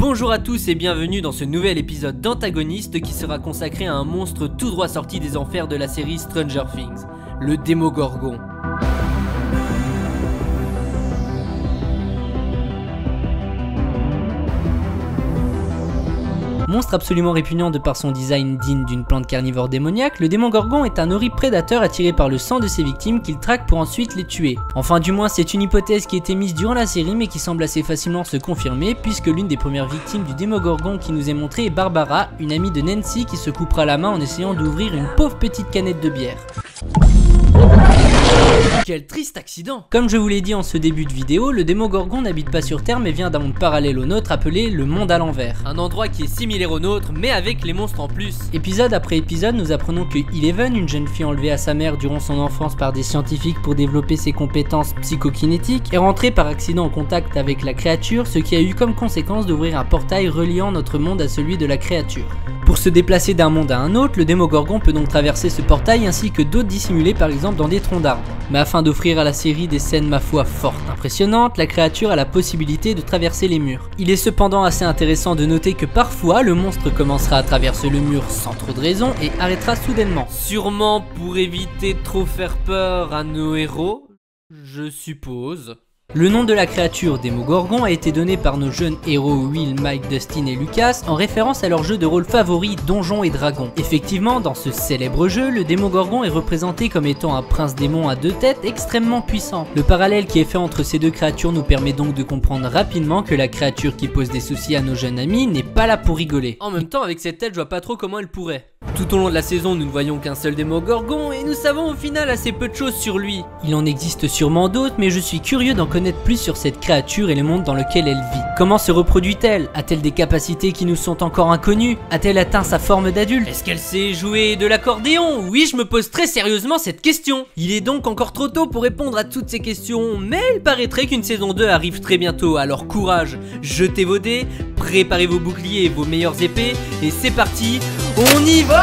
Bonjour à tous et bienvenue dans ce nouvel épisode d'Antagoniste qui sera consacré à un monstre tout droit sorti des enfers de la série Stranger Things, le Démogorgon. Monstre absolument répugnant de par son design digne d'une plante carnivore démoniaque, le Démogorgon est un horrible prédateur attiré par le sang de ses victimes qu'il traque pour ensuite les tuer. Enfin du moins c'est une hypothèse qui a été mise durant la série mais qui semble assez facilement se confirmer puisque l'une des premières victimes du Démogorgon qui nous est montrée est Barbara, une amie de Nancy qui se coupera la main en essayant d'ouvrir une pauvre petite canette de bière. Quel triste accident! Comme je vous l'ai dit en ce début de vidéo, le Démogorgon n'habite pas sur Terre mais vient d'un monde parallèle au nôtre appelé le monde à l'envers. Un endroit qui est similaire au nôtre mais avec les monstres en plus. Épisode après épisode, nous apprenons que Eleven, une jeune fille enlevée à sa mère durant son enfance par des scientifiques pour développer ses compétences psychokinétiques, est rentrée par accident en contact avec la créature, ce qui a eu comme conséquence d'ouvrir un portail reliant notre monde à celui de la créature. Pour se déplacer d'un monde à un autre, le Démogorgon peut donc traverser ce portail ainsi que d'autres dissimulés par exemple dans des troncs d'arbres. Mais afin d'offrir à la série des scènes ma foi fort impressionnantes, la créature a la possibilité de traverser les murs. Il est cependant assez intéressant de noter que parfois le monstre commencera à traverser le mur sans trop de raison et arrêtera soudainement. Sûrement pour éviter de trop faire peur à nos héros, je suppose. Le nom de la créature Démogorgon a été donné par nos jeunes héros Will, Mike, Dustin et Lucas en référence à leur jeu de rôle favori Donjons et Dragons. Effectivement, dans ce célèbre jeu, le Démogorgon est représenté comme étant un prince démon à deux têtes extrêmement puissant. Le parallèle qui est fait entre ces deux créatures nous permet donc de comprendre rapidement que la créature qui pose des soucis à nos jeunes amis n'est pas là pour rigoler. En même temps, avec cette tête, je vois pas trop comment elle pourrait. Tout au long de la saison, nous ne voyons qu'un seul Démogorgon et nous savons au final assez peu de choses sur lui. Il en existe sûrement d'autres, mais je suis curieux d'en connaître plus sur cette créature et le monde dans lequel elle vit. Comment se reproduit-elle? A-t-elle des capacités qui nous sont encore inconnues? A-t-elle atteint sa forme d'adulte? Est-ce qu'elle sait jouer de l'accordéon? Oui, je me pose très sérieusement cette question. Il est donc encore trop tôt pour répondre à toutes ces questions, mais il paraîtrait qu'une saison 2 arrive très bientôt, alors courage, jetez vos dés, préparez vos boucliers et vos meilleures épées, et c'est parti, on y va!